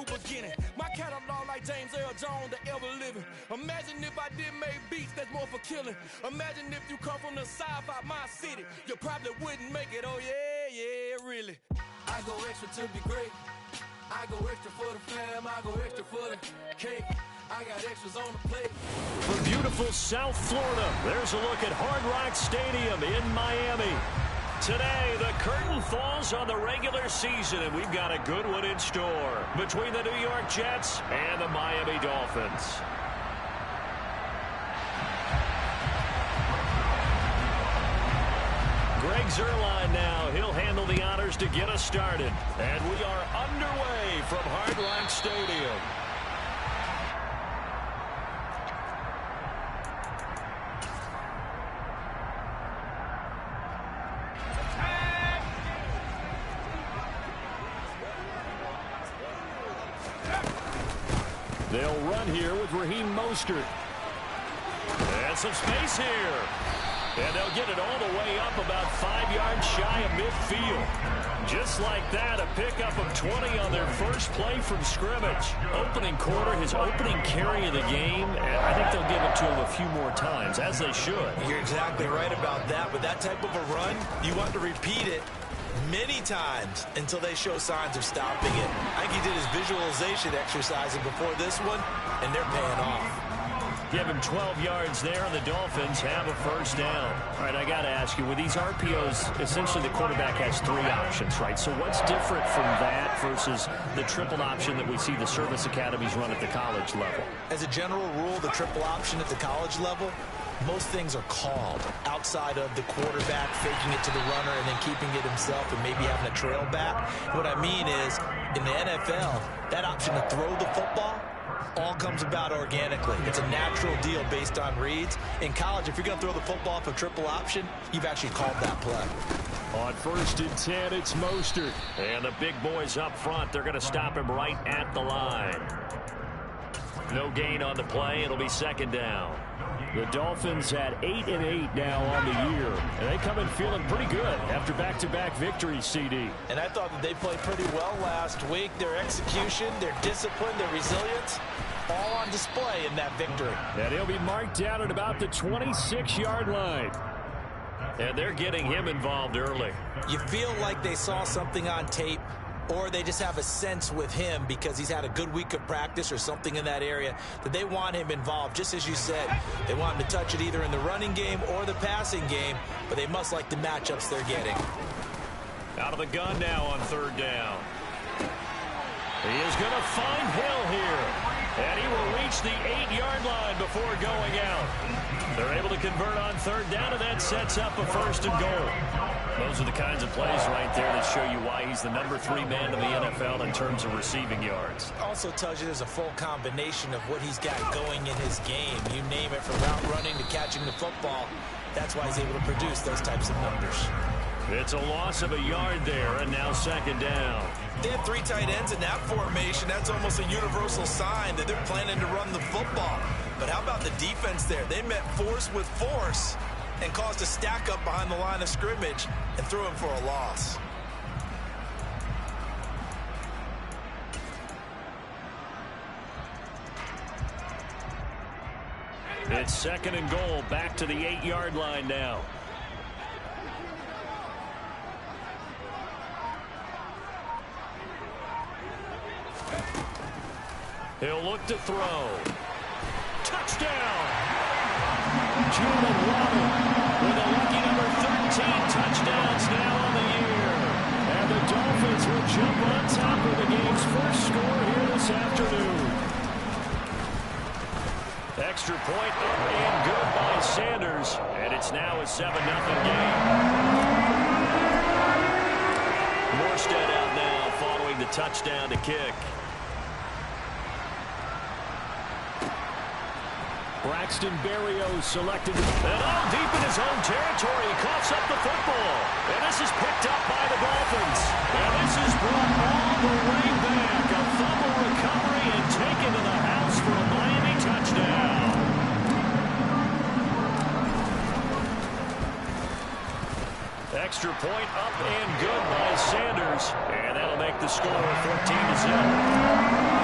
new beginning. My catalog like James Earl Jones, the ever living. Imagine if I did make beats that's more for killing. Imagine if you come from the Ssfa, my city. You probably wouldn't make it, oh yeah, really. I go extra to be great. I go extra for the fam, I go extra for the cake. I got extras on the plate. From beautiful South Florida, there's a look at Hard Rock Stadium in Miami. Today, the curtain falls on the regular season, and we've got a good one in store between the New York Jets and the Miami Dolphins. Greg Zuerlein now. He'll handle the honors to get us started. And we are underway from Hard Rock Stadium. They'll run here with Raheem Mostert. And some space here. And they'll get it all the way up about 5 yards shy of midfield. Just like that, a pickup of 20 on their first play from scrimmage. Opening quarter, his opening carry of the game, and I think they'll give it to him a few more times, as they should. You're exactly right about that. With that type of a run, you want to repeat it many times until they show signs of stopping it. I think he did his visualization exercising before this one, and they're paying off. Give him 12 yards there, and the Dolphins have a first down. All right, I got to ask you, with these RPOs, essentially the quarterback has 3 options, right? So what's different from that versus the triple option that we see the service academies run at the college level? As a general rule, the triple option at the college level, most things are called outside of the quarterback faking it to the runner and then keeping it himself and maybe having a trail back. What I mean is, in the NFL, that option to throw the football all comes about organically. It's a natural deal based on reads. In college, if you're going to throw the football off a triple option, you've actually called that play. On 1st and 10, it's Mostert. And the big boys up front, they're going to stop him right at the line. No gain on the play. It'll be 2nd down. The Dolphins at 8-8 now on the year. And they come in feeling pretty good after back-to-back victories, CD. And I thought that they played pretty well last week. Their execution, their discipline, their resilience, all on display in that victory. And he'll be marked down at about the 26-yard line. And they're getting him involved early. You feel like they saw something on tape, or they just have a sense with him because he's had a good week of practice or something in that area that they want him involved. Just as you said, they want him to touch it either in the running game or the passing game, but they must like the matchups they're getting. Out of the gun now on 3rd down. He is going to find Hill here. And he will reach the 8-yard line before going out. They're able to convert on 3rd down, and that sets up a 1st and goal. Those are the kinds of plays right there that show you why he's the number 3 man in the NFL in terms of receiving yards. Also tells you there's a full combination of what he's got going in his game. You name it, from route running to catching the football. That's why he's able to produce those types of numbers. It's a loss of a yard there, and now 2nd down. They had 3 tight ends in that formation. That's almost a universal sign that they're planning to run the football. But how about the defense there? They met force with force and caused a stack up behind the line of scrimmage and threw him for a loss. It's 2nd and goal, back to the 8-yard line now. He'll look to throw. Touchdown! Jalen Waddle with a lucky number 13 touchdowns now on the year. And the Dolphins will jump on top of the game's first score here this afternoon. Extra point up and good by Sanders. And it's now a 7-0 game. Morstead out now following the touchdown to kick. Braxton Berrios selected. And all deep in his own territory. He coughs up the football. And this is picked up by the Dolphins. And this is brought all the way back. A fumble recovery and taken to the house for a Miami touchdown. Extra point up and good by Sanders. And that'll make the score 14-0.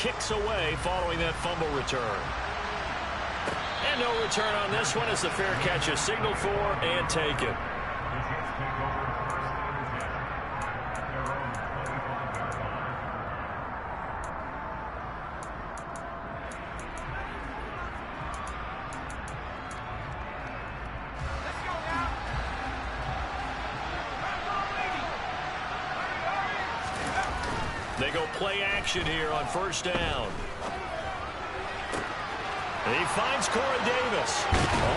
kicks away following that fumble return. And no return on this one as the fair catch is signaled for and taken. They go play action here on first down. He finds Corey Davis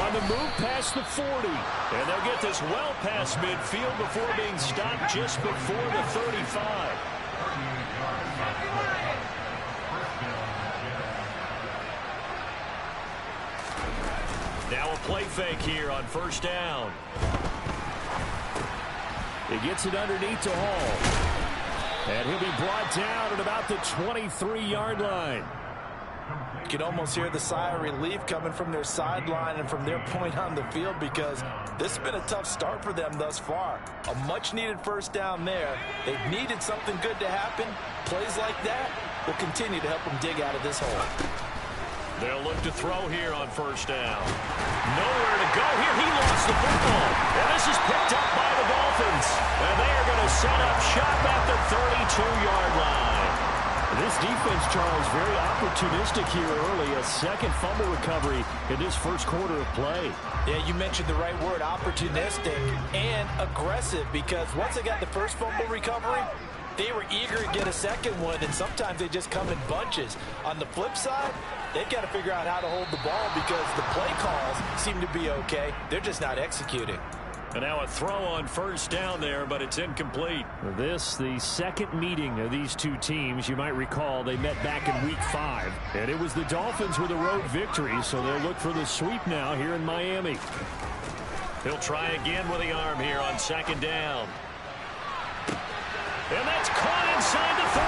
on the move past the 40. And they'll get this well past midfield before being stopped just before the 35. Now a play fake here on first down. He gets it underneath to Hall. And he'll be brought down at about the 23-yard line. You can almost hear the sigh of relief coming from their sideline and from their point on the field, because this has been a tough start for them thus far. A much-needed first down there. They've needed something good to happen. Plays like that will continue to help them dig out of this hole. They'll look to throw here on first down. Nowhere to go here. He lost the football. And this is picked up by the Dolphins. And they are going to set up shop at the 32-yard line. This defense, Charles, very opportunistic here early. A second fumble recovery in this first quarter of play. Yeah, you mentioned the right word, opportunistic and aggressive, because once they got the first fumble recovery, they were eager to get a second one, and sometimes they just come in bunches. On the flip side, they've got to figure out how to hold the ball because the play calls seem to be okay. They're just not executing. And now a throw on first down there, but it's incomplete. This, the second meeting of these two teams. You might recall they met back in Week 5. And it was the Dolphins with a road victory, so they'll look for the sweep now here in Miami. He'll try again with the arm here on second down. And that's caught inside the 35.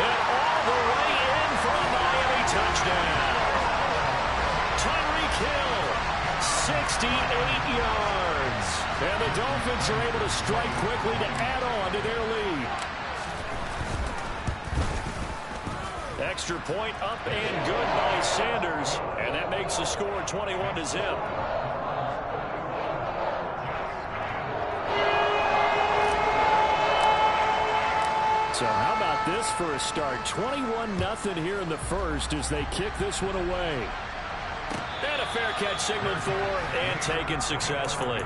And all the way in for a Miami touchdown. Tyreek Hill, 68 yards. And the Dolphins are able to strike quickly to add on to their lead. Extra point up and good by Sanders. And that makes the score 21-0. So how about this for a start? 21-0 here in the first as they kick this one away. And a fair catch signaled for and taken successfully.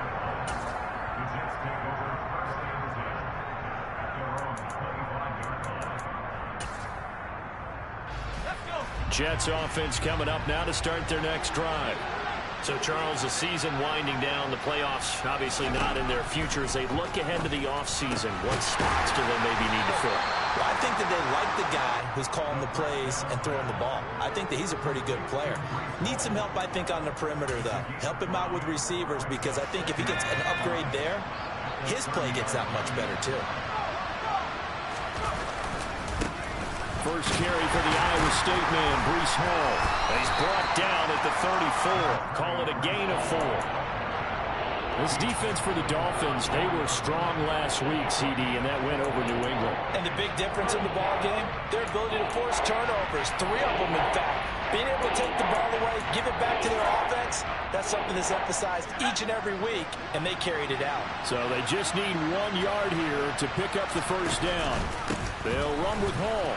Jets offense coming up now to start their next drive. So, Charles, the season winding down, the playoffs obviously not in their future. As they look ahead to the offseason, what spots do they maybe need to fill? Well, I think that they like the guy who's calling the plays and throwing the ball. I think that he's a pretty good player. Needs some help, I think, on the perimeter, though. Help him out with receivers, because I think if he gets an upgrade there, his play gets that much better, too. First carry for the Iowa State man, Breece Hall. He's brought down at the 34. Call it a gain of 4. This defense for the Dolphins, they were strong last week, CD, and that went over New England. And the big difference in the ball game, their ability to force turnovers, 3 of them, in fact. Being able to take the ball away, give it back to their offense, that's something that's emphasized each and every week, and they carried it out. So they just need 1 yard here to pick up the first down. They'll run with Hall.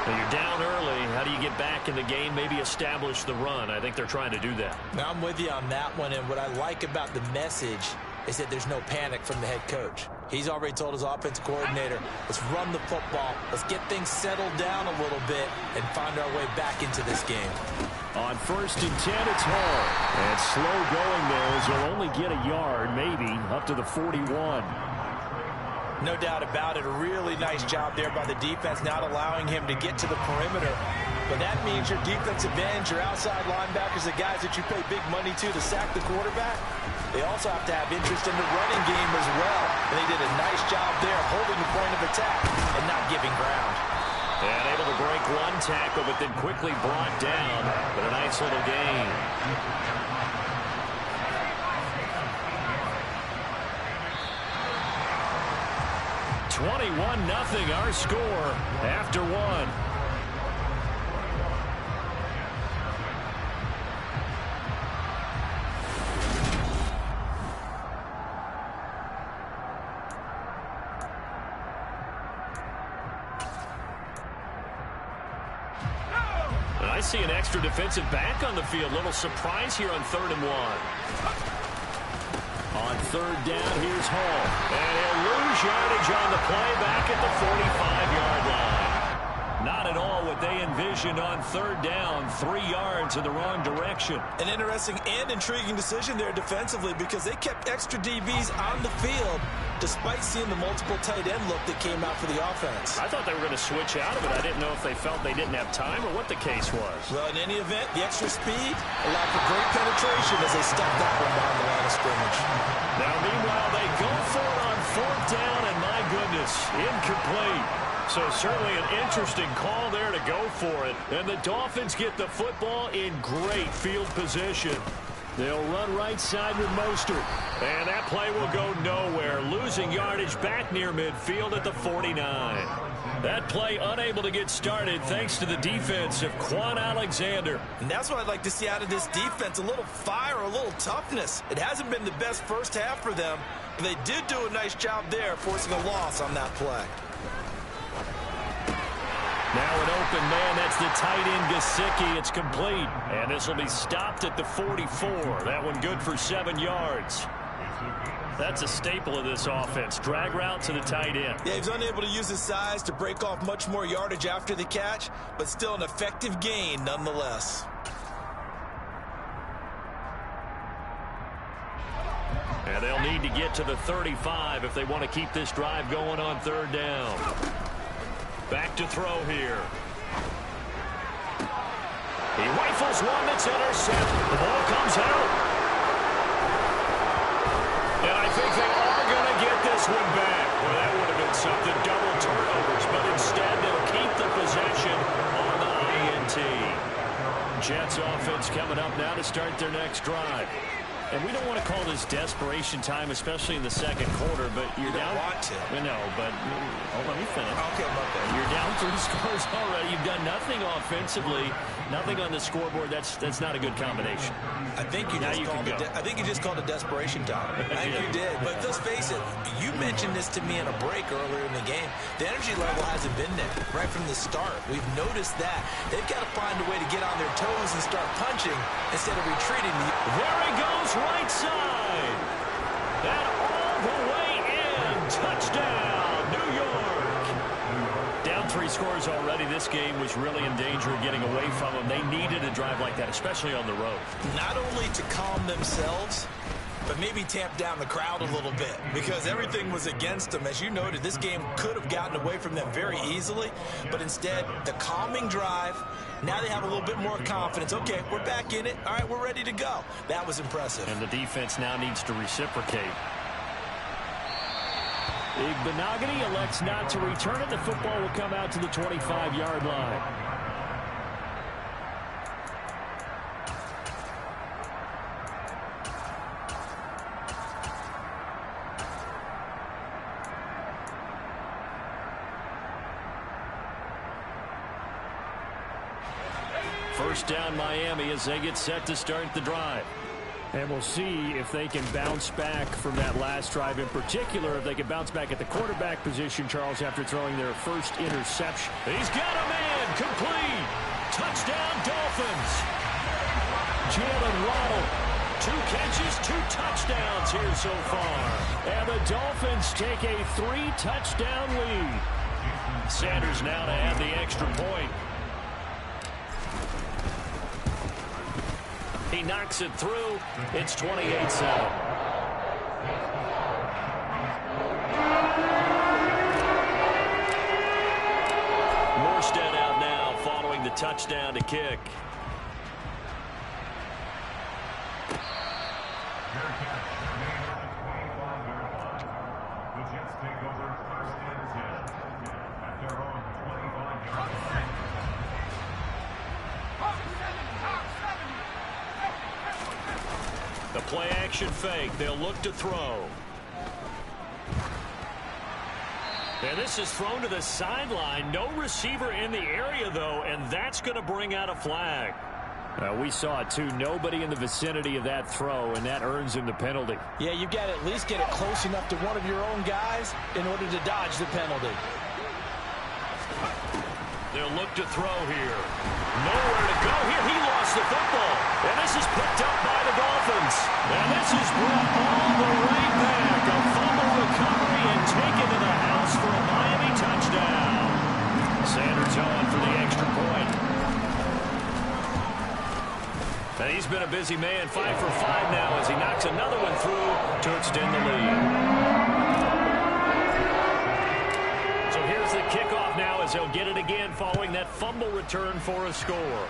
Now you're down early. How do you get back in the game, maybe establish the run? I think they're trying to do that. Now, I'm with you on that one, and what I like about the message is that there's no panic from the head coach. He's already told his offensive coordinator, let's run the football, let's get things settled down a little bit and find our way back into this game. On 1st and 10, it's Hall. And slow going there as he'll only get a yard, maybe, up to the 41. No doubt about it. A really nice job there by the defense, not allowing him to get to the perimeter. But that means your defensive ends, your outside linebackers, the guys that you pay big money to sack the quarterback, they also have to have interest in the running game as well. And they did a nice job there holding the point of attack and not giving ground. And able to break one tackle, but then quickly brought down. But a nice little gain. 21-0 our score after one. I see an extra defensive back on the field. Little surprise here on 3rd and 1. On 3rd down, here's Hall. And he'll lose yardage on the play back at the 45-yard line. Not at all what they envisioned on 3rd down. 3 yards in the wrong direction. An interesting and intriguing decision there defensively because they kept extra DBs on the field despite seeing the multiple tight end look that came out for the offense. I thought they were going to switch out of it. I didn't know if they felt they didn't have time or what the case was. Well, in any event, the extra speed allowed for great penetration as they stuck that one behind the line of scrimmage. Now, meanwhile, they go for it on 4th down, and my goodness, incomplete. So certainly an interesting call there to go for it. And the Dolphins get the football in great field position. They'll run right side with Mostert. And that play will go nowhere, losing yardage back near midfield at the 49. That play unable to get started thanks to the defense of Quan Alexander. And that's what I'd like to see out of this defense, a little fire, a little toughness. It hasn't been the best first half for them, but they did do a nice job there forcing a loss on that play. Now an open man, that's the tight end Gesicki. It's complete. And this will be stopped at the 44. That one good for 7 yards. That's a staple of this offense. Drag route to the tight end. Yeah, he's unable to use his size to break off much more yardage after the catch, but still an effective gain nonetheless. And they'll need to get to the 35 if they want to keep this drive going on 3rd down. Back to throw here. He rifles one that's intercepted. The ball comes out. And I think they are going to get this one back. Well, that would have been something, double turnovers, but instead they'll keep the possession on the INT. Jets offense coming up now to start their next drive. And we don't want to call this desperation time, especially in the 2nd quarter, but you're down. Want to. No, but let me finish. Okay, okay. You're down 3 scores already. You've done nothing offensively, nothing on the scoreboard. That's not a good combination. I think you just called it desperation time. I think you did. But let's face it, you mentioned this to me in a break earlier in the game. The energy level hasn't been there right from the start. We've noticed that. They've got to find a way to get on their toes and start punching instead of retreating. There he goes, right side. And all the way in. Touchdown, New York. Down 3 scores already. This game was really in danger of getting away from them. They needed a drive like that, especially on the road. Not only to calm themselves, but maybe tamp down the crowd a little bit because everything was against them. As you noted, this game could have gotten away from them very easily, but instead, the calming drive, now they have a little bit more confidence. Okay, we're back in it. All right, we're ready to go. That was impressive. And the defense now needs to reciprocate. Igbenogany elects not to return it. The football will come out to the 25-yard line. First down Miami as they get set to start the drive. And we'll see if they can bounce back from that last drive. In particular, if they can bounce back at the quarterback position, Charles, after throwing their first interception. He's got a man, complete. Touchdown, Dolphins. Jalen Waddle, 2 catches, 2 touchdowns here so far. And the Dolphins take a 3-touchdown lead. Sanders now to add the extra point. He knocks it through. It's 28-7. Morstead out now following the touchdown to kick. The play-action fake. They'll look to throw. And this is thrown to the sideline. No receiver in the area, though, and that's going to bring out a flag. We saw it, too. Nobody in the vicinity of that throw, and that earns him the penalty. Yeah, you've got to at least get it close enough to one of your own guys in order to dodge the penalty. They'll look to throw here. Nowhere to go here. He lost the football. And this is picked up by the Dolphins. And this is brought all the way back. A fumble recovery and taken to the house for a Miami touchdown. Sanders on for the extra point. And he's been a busy man. 5 for 5 now as he knocks another one through to extend the lead. So here's the kickoff now as he'll get it again following that fumble return for a score.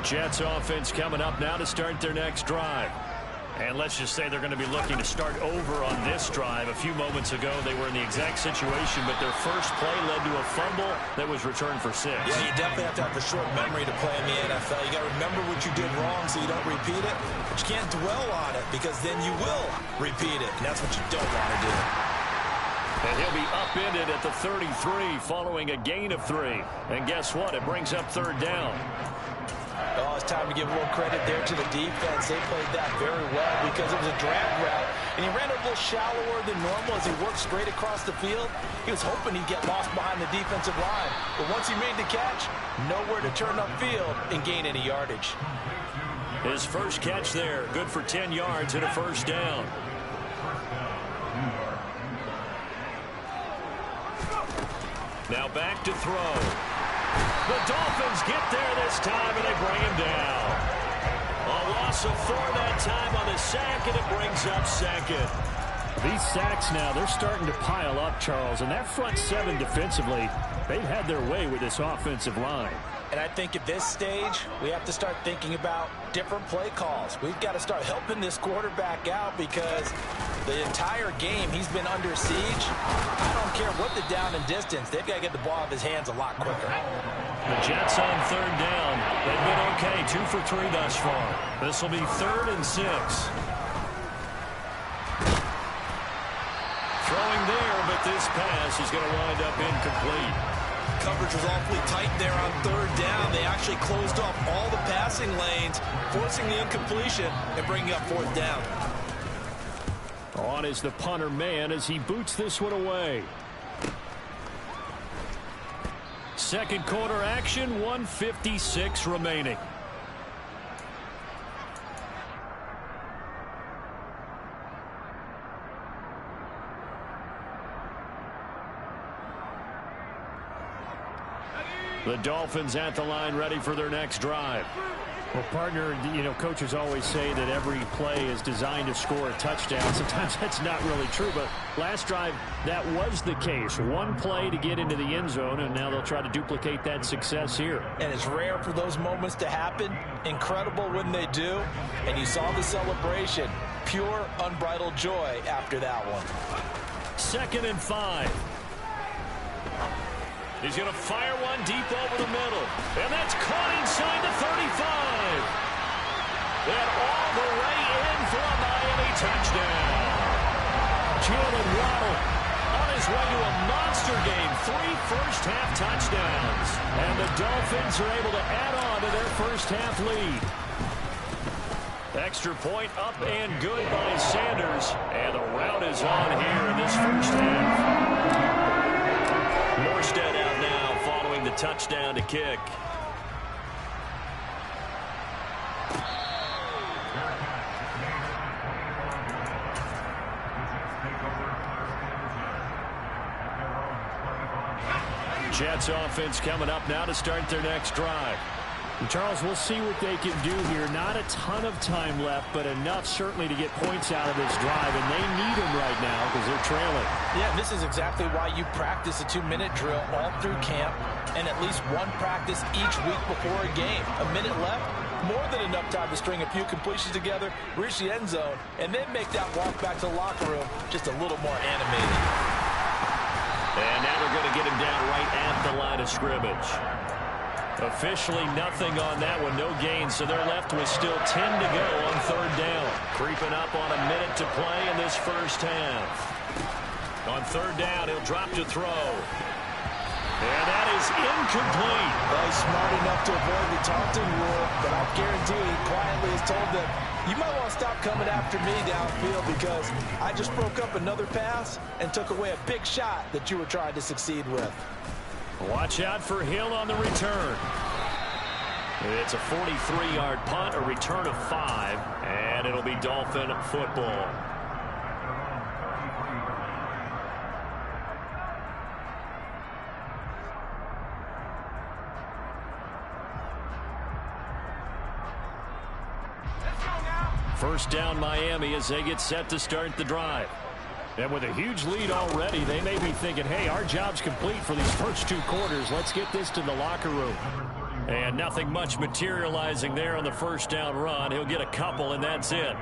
Jets offense coming up now to start their next drive. And let's just say they're going to be looking to start over on this drive. A few moments ago, they were in the exact situation, but their first play led to a fumble that was returned for 6. Yeah, you definitely have to have the short memory to play in the NFL. You got to remember what you did wrong so you don't repeat it. But you can't dwell on it because then you will repeat it, and that's what you don't want to do. And he'll be upended at the 33 following a gain of 3. And guess what? It brings up third down. Oh, it's time to give a little credit there to the defense. They played that very well because it was a drag route, and he ran a little shallower than normal as he worked straight across the field. He was hoping he'd get lost behind the defensive line, but once he made the catch, nowhere to turn upfield and gain any yardage. His first catch there, good for 10 yards and a first down. Now back to throw. The Dolphins get there this time, and they bring him down. A loss of 4 that time on the sack, and it brings up second. These sacks now, they're starting to pile up, Charles. And that front 7 defensively, they've had their way with this offensive line. And I think at this stage, we have to start thinking about different play calls. We've got to start helping this quarterback out because the entire game he's been under siege. I don't care what the down and distance. They've got to get the ball out of his hands a lot quicker. The Jets on third down. They've been okay, 2 for 3 thus far. This will be 3rd and 6. Throwing there, but this pass is going to wind up incomplete. Coverage was awfully tight there on third down. They actually closed off all the passing lanes, forcing the incompletion and bringing up 4th down. On is the punter man as he boots this one away. Second quarter action, 1:56 remaining. The Dolphins at the line ready for their next drive. Well, partner, coaches always say that every play is designed to score a touchdown. Sometimes that's not really true, but last drive, that was the case. One play to get into the end zone, and now they'll try to duplicate that success here. And it's rare for those moments to happen. Incredible when they do. And you saw the celebration. Pure, unbridled joy after that one. 2nd and 5. He's going to fire one deep over the middle. And that's caught inside the 35. And all the way in for a Miami touchdown. Jalen Waddle on his way to a monster game. 3 first-half touchdowns. And the Dolphins are able to add on to their first-half lead. Extra point up and good by Sanders. And the route is on here in this first half. Morstead out now following the touchdown to kick. Jets offense coming up now to start their next drive. And Charles, we'll see what they can do here. Not a ton of time left, but enough certainly to get points out of this drive, and they need them right now because they're trailing. Yeah, this is exactly why you practice a 2-minute drill all through camp and at least one practice each week before a game. A minute left, more than enough time to string a few completions together, reach the end zone, and then make that walk back to the locker room just a little more animated. And now they're going to get him down right at the line of scrimmage. Officially nothing on that one, no gain, so they're left with still 10 to go on third down. Creeping up on a minute to play in this first half. On third down, he'll drop to throw. And that is incomplete. Well, he's smart enough to avoid the taunting rule, but I guarantee he quietly has told them, you might want to stop coming after me downfield because I just broke up another pass and took away a big shot that you were trying to succeed with. Watch out for Hill on the return. It's a 43-yard punt, a return of 5, and it'll be Dolphin football. First down Miami as they get set to start the drive. And with a huge lead already, they may be thinking, hey, our job's complete for these first 2 quarters. Let's get this to the locker room. And nothing much materializing there on the first down run. He'll get a couple, and that's it.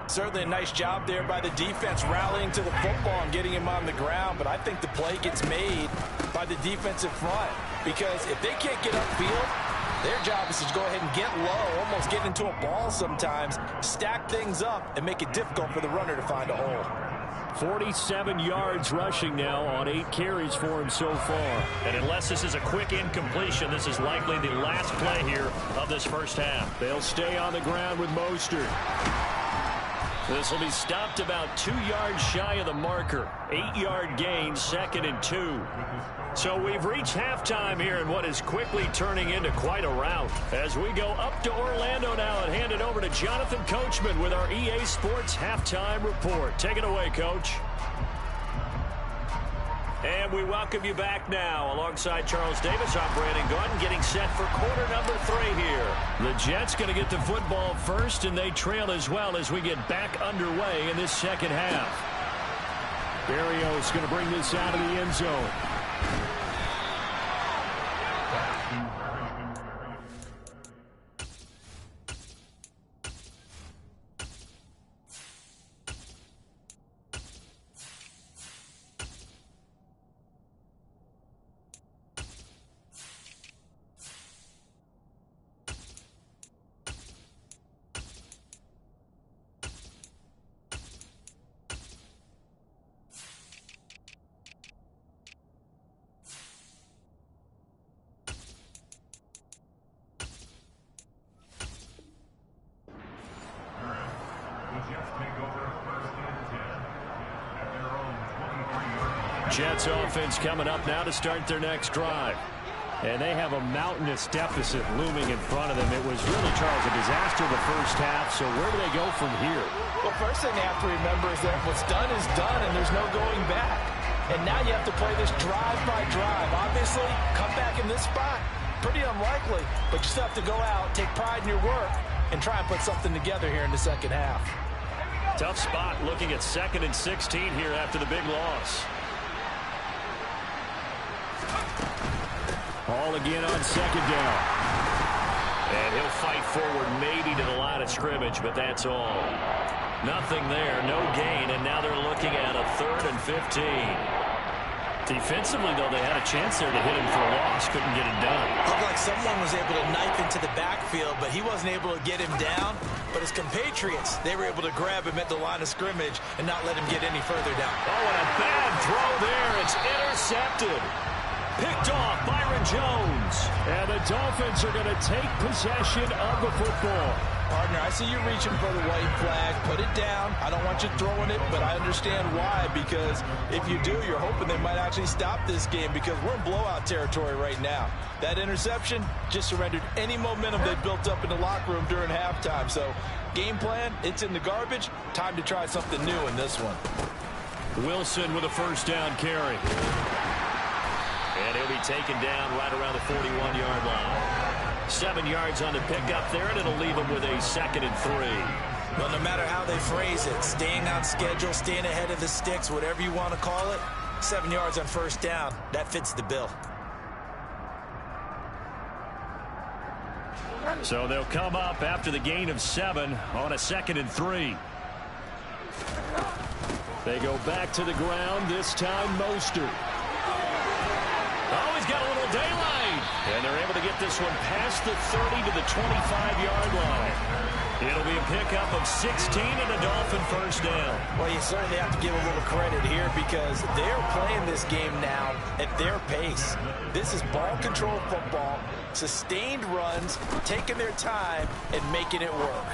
Certainly a nice job there by the defense rallying to the football and getting him on the ground. But I think the play gets made by the defensive front because if they can't get upfield, their job is to go ahead and get low, almost get into a ball sometimes, stack things up, and make it difficult for the runner to find a hole. 47 yards rushing now on 8 carries for him so far. And unless this is a quick incompletion, this is likely the last play here of this first half. They'll stay on the ground with Mostert. This will be stopped about 2 yards shy of the marker. 8-yard gain, 2nd and 2. So we've reached halftime here in what is quickly turning into quite a rout. As we go up to Orlando now and hand it over to Jonathan Coachman with our EA Sports Halftime Report. Take it away, Coach. And we welcome you back now. Alongside Charles Davis, I'm Brandon Gordon, getting set for quarter number 3 here. The Jets going to get the football first, and they trail as well as we get back underway in this second half. Berrios going to bring this out of the end zone. Jets offense coming up now to start their next drive. And they have a mountainous deficit looming in front of them. It was really, Charles, a disaster the first half. So where do they go from here? Well, first thing they have to remember is that what's done is done, and there's no going back. And now you have to play this drive by drive. Obviously, come back in this spot, pretty unlikely. But you still have to go out, take pride in your work, and try and put something together here in the second half. Tough spot looking at 2nd and 16 here after the big loss. Ball again on 2nd down. And he'll fight forward maybe to the line of scrimmage, but that's all. Nothing there, no gain, and now they're looking at a 3rd and 15. Defensively, though, they had a chance there to hit him for a loss. Couldn't get it done. Looked like someone was able to knife into the backfield, but he wasn't able to get him down. But his compatriots, they were able to grab him at the line of scrimmage and not let him get any further down. Oh, and a bad throw there. It's intercepted. Picked off Byron Jones. And the Dolphins are going to take possession of the football. Partner, I see you reaching for the white flag. Put it down. I don't want you throwing it, but I understand why. Because if you do, you're hoping they might actually stop this game because we're in blowout territory right now. That interception just surrendered any momentum they built up in the locker room during halftime. So, game plan, it's in the garbage. Time to try something new in this one. Wilson with a first down carry. And he'll be taken down right around the 41-yard line. 7 yards on the pickup there, and it'll leave him with a 2nd and 3. Well, no matter how they phrase it, staying on schedule, staying ahead of the sticks, whatever you want to call it, 7 yards on first down, that fits the bill. So they'll come up after the gain of 7 on a 2nd and 3. They go back to the ground, this time Mostert. Oh, he's got a little daylight. And they're able to get this one past the 30 to the 25-yard line. It'll be a pickup of 16 and a Dolphin first down. Well, you certainly have to give a little credit here because they're playing this game now at their pace. This is ball control football, sustained runs, taking their time, and making it work.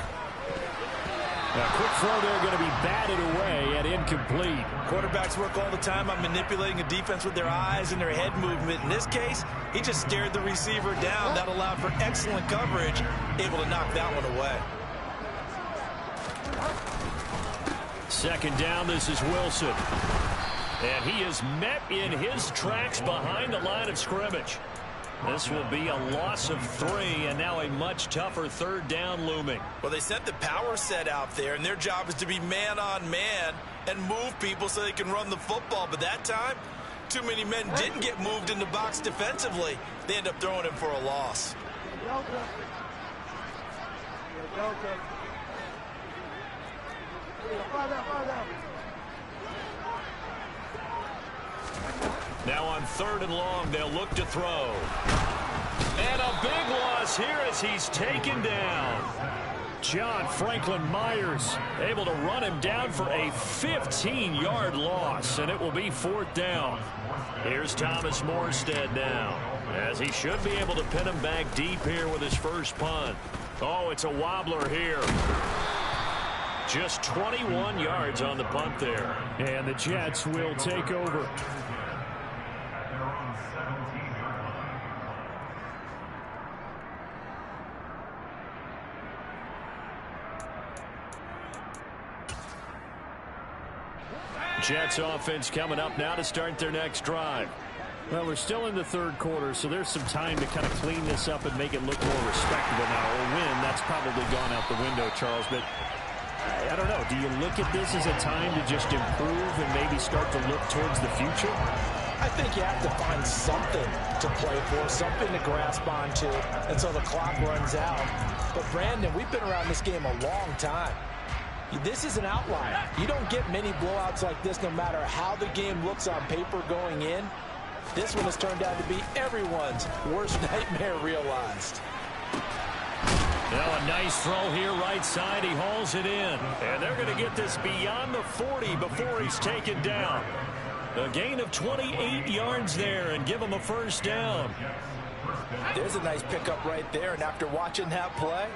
Now, quick throw there going to be batted away at incomplete. Quarterbacks work all the time on manipulating a defense with their eyes and their head movement. In this case, he just stared the receiver down. That allowed for excellent coverage, able to knock that one away. Second down, this is Wilson. And he is met in his tracks behind the line of scrimmage. This will be a loss of 3, and now a much tougher third down looming. Well, they sent the power set out there, and their job is to be man-on-man and move people so they can run the football. But that time, too many men didn't get moved in the box defensively. They end up throwing him for a loss. Now on 3rd and long, they'll look to throw. And a big loss here as he's taken down. John Franklin Myers able to run him down for a 15-yard loss, and it will be 4th down. Here's Thomas Morstead now, as he should be able to pin him back deep here with his first punt. Oh, it's a wobbler here. Just 21 yards on the punt there. And the Jets will take over. Jets offense coming up now to start their next drive. Well, we're still in the 3rd quarter, so there's some time to kind of clean this up and make it look more respectable now. A win, that's probably gone out the window, Charles, but I don't know. Do you look at this as a time to just improve and maybe start to look towards the future? I think you have to find something to play for, something to grasp onto until the clock runs out. But, Brandon, we've been around this game a long time. This is an outlier. You don't get many blowouts like this no matter how the game looks on paper going in. This one has turned out to be everyone's worst nightmare realized. Now a nice throw here right side. He hauls it in. And they're going to get this beyond the 40 before he's taken down. A gain of 28 yards there and give him a first down. There's a nice pickup right there. And after watching that play,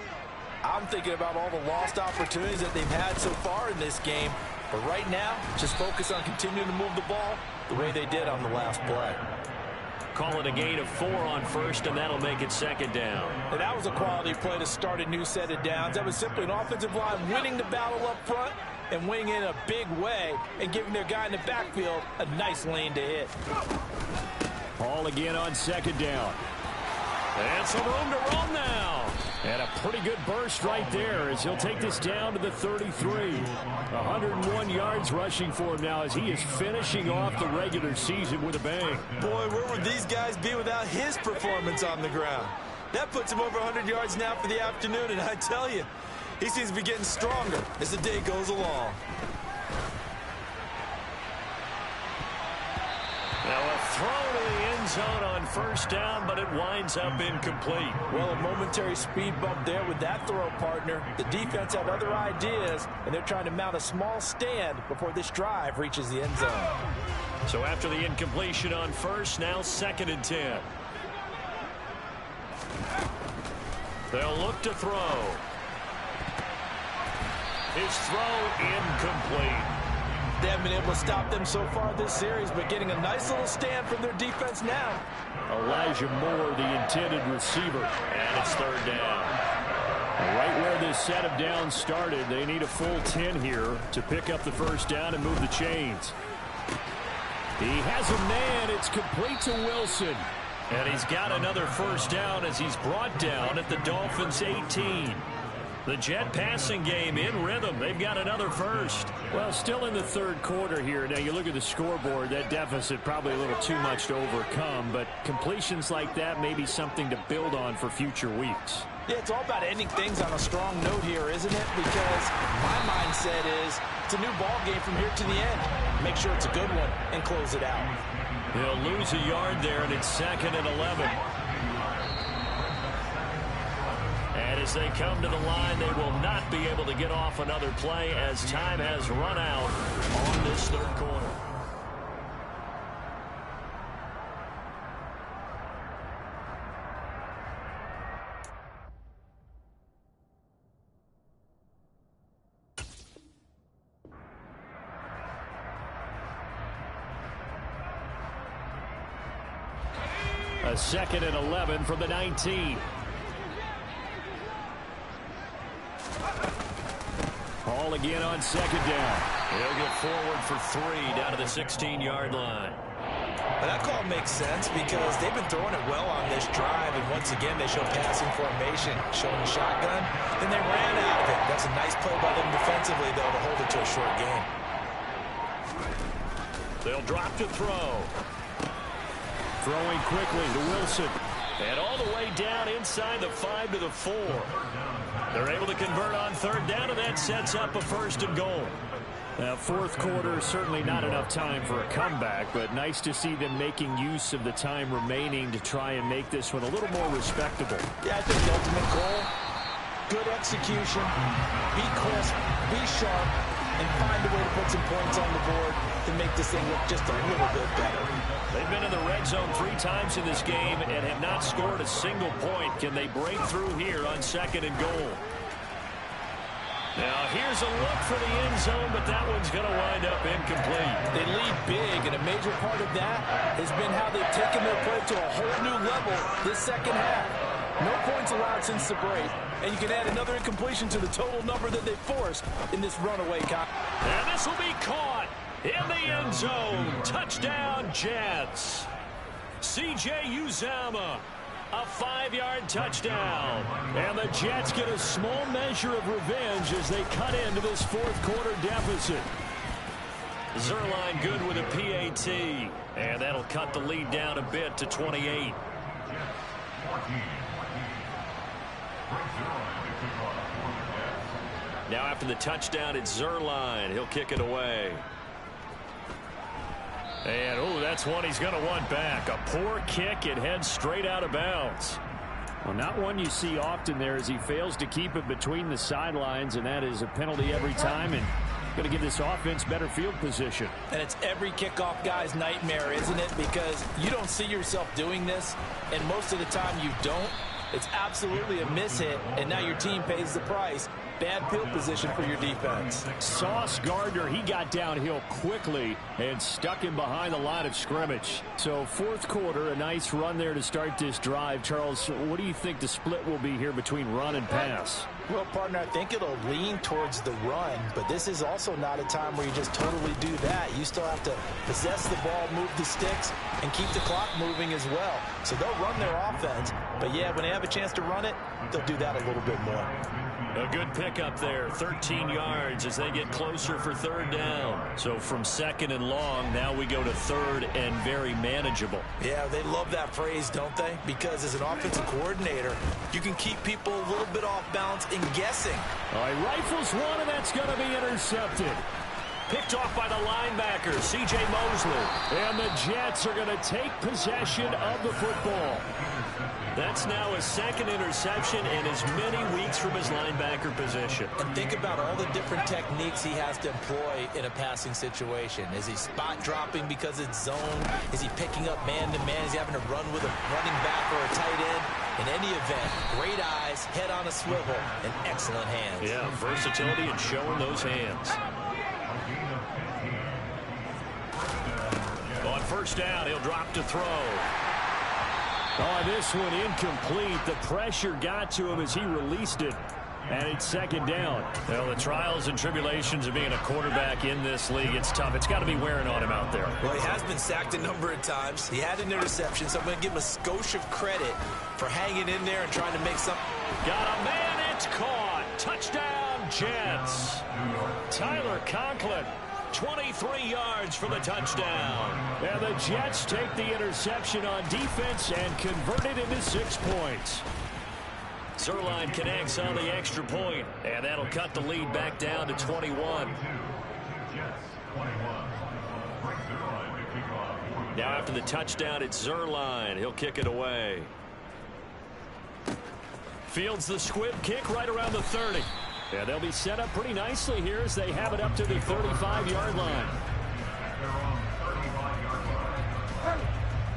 I'm thinking about all the lost opportunities that they've had so far in this game. But right now, just focus on continuing to move the ball the way they did on the last play. Call it a gain of 4 on first, and that'll make it 2nd down. And that was a quality play to start a new set of downs. That was simply an offensive line winning the battle up front and winning in a big way and giving their guy in the backfield a nice lane to hit. Ball again on 2nd down. And some room to run now. And a pretty good burst right there as he'll take this down to the 33. 101 yards rushing for him now as he is finishing off the regular season with a bang. Boy, where would these guys be without his performance on the ground? That puts him over 100 yards now for the afternoon, and I tell you, he seems to be getting stronger as the day goes along. Now a throw to the end zone on first down, but it winds up incomplete. Well, a momentary speed bump there with that throw, partner. The defense had other ideas, and they're trying to mount a small stand before this drive reaches the end zone. So after the incompletion on first, now 2nd and 10. They'll look to throw. His throw incomplete. They haven't been able to stop them so far this series, but getting a nice little stand from their defense now. Elijah Moore, the intended receiver. And it's 3rd down. Right where this set of downs started, they need a full 10 here to pick up the first down and move the chains. He has a man. It's complete to Wilson. And he's got another first down as he's brought down at the Dolphins' 18. The Jet passing game in rhythm. They've got another first. Well, still in the 3rd quarter here. Now, you look at the scoreboard, that deficit probably a little too much to overcome, but completions like that may be something to build on for future weeks. Yeah, it's all about ending things on a strong note here, isn't it? Because my mindset is it's a new ball game from here to the end. Make sure it's a good one and close it out. He'll lose a yard there, and it's 2nd and 11. As they come to the line, they will not be able to get off another play as time has run out on this third quarter. A 2nd and 11 from the 19. Ball again on 2nd down. He'll get forward for 3 down to the 16-yard line. Well, that call makes sense because they've been throwing it well on this drive, and once again they show passing formation, showing the shotgun. Then they ran out of it. That's a nice play by them defensively, though, to hold it to a short game. They'll drop to throw. Throwing quickly to Wilson. And all the way down inside the 5 to the 4. They're able to convert on 3rd down, and that sets up a 1st and goal. Now, 4th quarter, certainly not enough time for a comeback, but nice to see them making use of the time remaining to try and make this one a little more respectable. Yeah, I think the ultimate goal, good execution, be crisp, be sharp, and find a way to put some points on the board to make this thing look just a little bit better. They've been in the red zone 3 times in this game and have not scored a single point. Can they break through here on 2nd and goal? Now, here's a look for the end zone, but that one's going to wind up incomplete. They lead big, and a major part of that has been how they've taken their play to a whole new level this 2nd half. No points allowed since the break, and you can add another incompletion to the total number that they forced in this runaway. And this will be caught in the end zone. Touchdown, Jets. C.J. Uzomah. A 5-yard touchdown. And the Jets get a small measure of revenge as they cut into this 4th quarter deficit. Zuerlein good with a PAT. And that'll cut the lead down a bit to 28. Now after the touchdown, it's Zuerlein. He'll kick it away. And, oh, that's one he's going to want back. A poor kick. It heads straight out of bounds. Well, not one you see often there as he fails to keep it between the sidelines, and that is a penalty every time, and going to give this offense better field position. And it's every kickoff guy's nightmare, isn't it? Because you don't see yourself doing this, and most of the time you don't. It's absolutely a mishit, and now your team pays the price. Bad field position for your defense. Sauce Gardner, he got downhill quickly and stuck him behind the line of scrimmage. So 4th quarter, a nice run there to start this drive. Charles, what do you think the split will be here between run and pass? Well, partner, I think it'll lean towards the run, but this is also not a time where you just totally do that. You still have to possess the ball, move the sticks, and keep the clock moving as well. So they'll run their offense, but yeah, when they have a chance to run it, they'll do that a little bit more. A good pickup there, 13 yards as they get closer for 3rd down. So from 2nd and long, now we go to 3rd and very manageable. Yeah, they love that phrase, don't they? Because as an offensive coordinator, you can keep people a little bit off balance and guessing. All right, rifles one, and that's going to be intercepted. Picked off by the linebacker, C.J. Mosley. And the Jets are going to take possession of the football. That's now his 2nd interception in as many weeks from his linebacker position. And think about all the different techniques he has to employ in a passing situation. Is he spot dropping because it's zone? Is he picking up man-to-man? Is he having to run with a running back or a tight end? In any event, great eyes, head on a swivel, and excellent hands. Yeah, versatility and showing those hands. On 1st down, he'll drop to throw. Oh, this one incomplete. The pressure got to him as he released it. And it's 2nd down. Well, the trials and tribulations of being a quarterback in this league, it's tough. It's got to be wearing on him out there. Well, he has been sacked a number of times. He had an interception, so I'm going to give him a skosh of credit for hanging in there and trying to make something. Got a man, it's caught. Touchdown, Jets. Tyler Conklin. 23 yards for the touchdown. And the Jets take the interception on defense and convert it into 6 points. Zuerlein connects on the extra point, and that'll cut the lead back down to 21. Now after the touchdown, it's Zuerlein. He'll kick it away. Fields the squib kick right around the 30. Yeah, they'll be set up pretty nicely here as they have it up to the 35-yard line.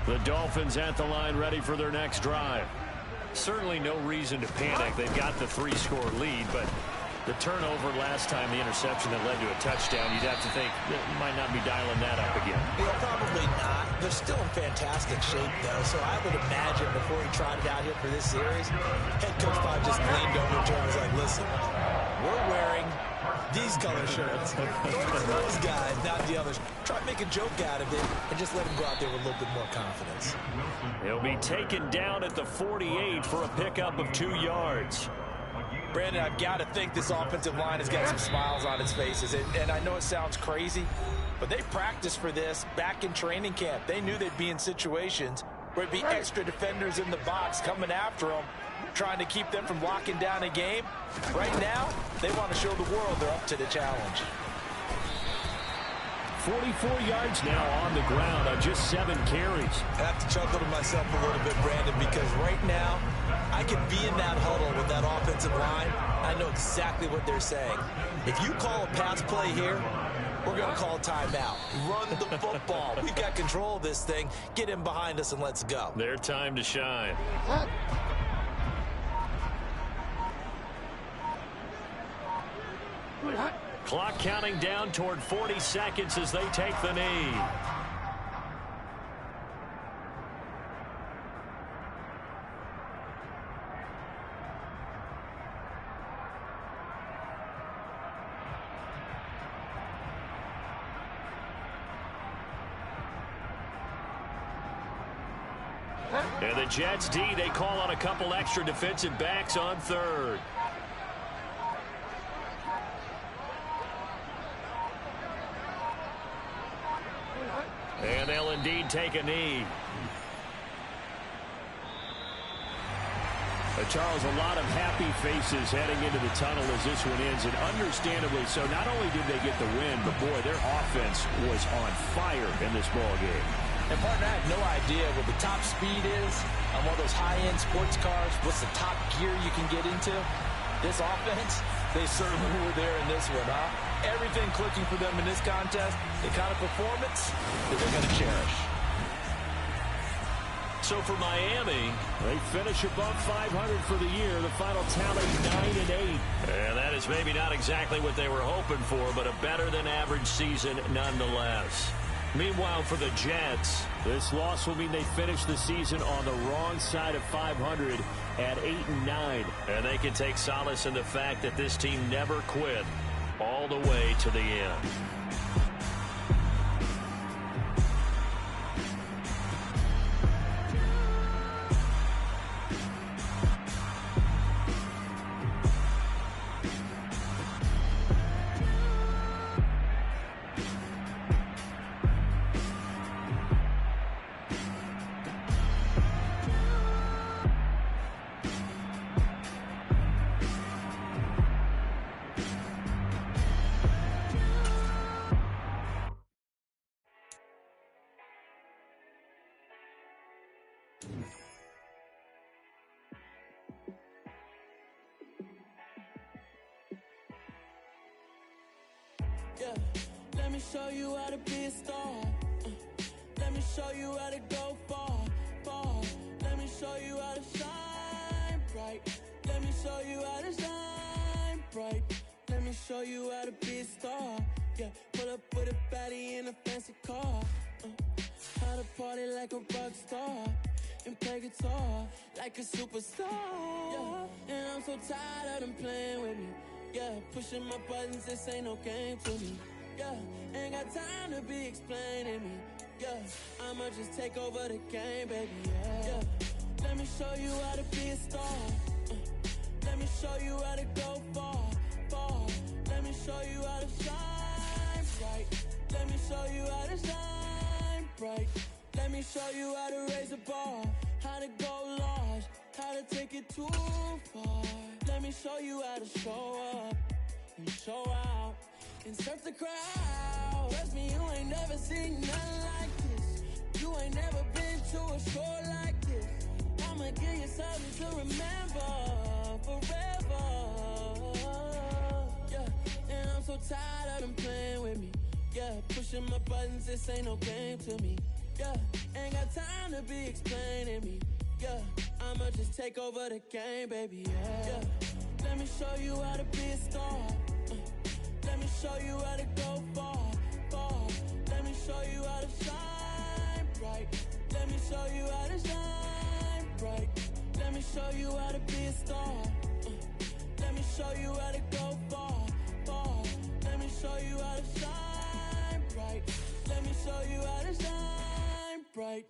The Dolphins at the line ready for their next drive. Certainly no reason to panic. They've got the 3-score lead, but the turnover last time, the interception that led to a touchdown, you'd have to think that might not be dialing that up again. Yeah, probably not. They're still in fantastic shape, though, so I would imagine before he trotted out here for this series, head coach probably just leaned over to him and was like, listen, we're wearing these color shirts. Those guys, not the others. Try to make a joke out of it and just let him go out there with a little bit more confidence. He'll be taken down at the 48 for a pickup of 2 yards. Brandon, I've got to think this offensive line has got some smiles on its faces. And I know it sounds crazy, but they practiced for this back in training camp. They knew they'd be in situations where it'd be extra defenders in the box coming after them, trying to keep them from locking down a game. Right now, they want to show the world they're up to the challenge. 44 yards now on the ground on just 7 carries. I have to chuckle to myself a little bit, Brandon, because right now, I could be in that huddle with that offensive line. I know exactly what they're saying. If you call a pass play here, we're going to call timeout. Run the football. We've got control of this thing. Get in behind us and let's go. Their time to shine. Clock counting down toward 40 seconds as they take the knee. And the Jets D, they call on a couple extra defensive backs on third. And they'll indeed take a knee. Charles, a lot of happy faces heading into the tunnel as this one ends, and understandably so. Not only did they get the win, but boy, their offense was on fire in this ball game. And partner, I have no idea what the top speed is on one of those high-end sports cars. What's the top gear you can get into? This offense, they certainly were there in this one, huh? Everything clicking for them in this contest, the kind of performance that they're going to cherish. So for Miami, they finish above 500 for the year. The final tally 9-8. And that is maybe not exactly what they were hoping for, but a better than average season nonetheless. Meanwhile, for the Jets, this loss will mean they finish the season on the wrong side of 500 at 8-9. And they can take solace in the fact that this team never quit all the way to the end. Yeah, let me show you how to be a star. Let me show you how to go far, far. Let me show you how to shine bright. Let me show you how to shine bright. Let me show you how to be a star. Yeah, pull up with a baddie in a fancy car. How to party like a rock star and play guitar like a superstar. Yeah, and I'm so tired of them playing with me. Yeah, pushing my buttons, this ain't no game to me. Yeah, ain't got time to be explaining me. Yeah, I'ma just take over the game, baby. Yeah, let me show you how to be a star. Let me show you how to go far, far. Let me show you how to shine bright. Let me show you how to shine bright. Let me show you how to raise the bar, how to go large, how to take it too far. Let me show you how to show up and show out and surf the crowd. Trust me, you ain't never seen nothing like this. You ain't never been to a shore like this. I'ma give you something to remember forever. Yeah, and I'm so tired of them playing with me. Yeah, pushing my buttons, this ain't no game to me. Yeah, ain't got time to be explaining me. Yeah, I'ma just take over the game, baby. Yeah, let me show you how to be a star. Let me show you how to go far, far. Let me show you how to shine bright. Let me show you how to shine bright. Let me show you how to be a star. Let me show you how to go far, far. Let me show you how to shine bright. Let me show you how to shine bright.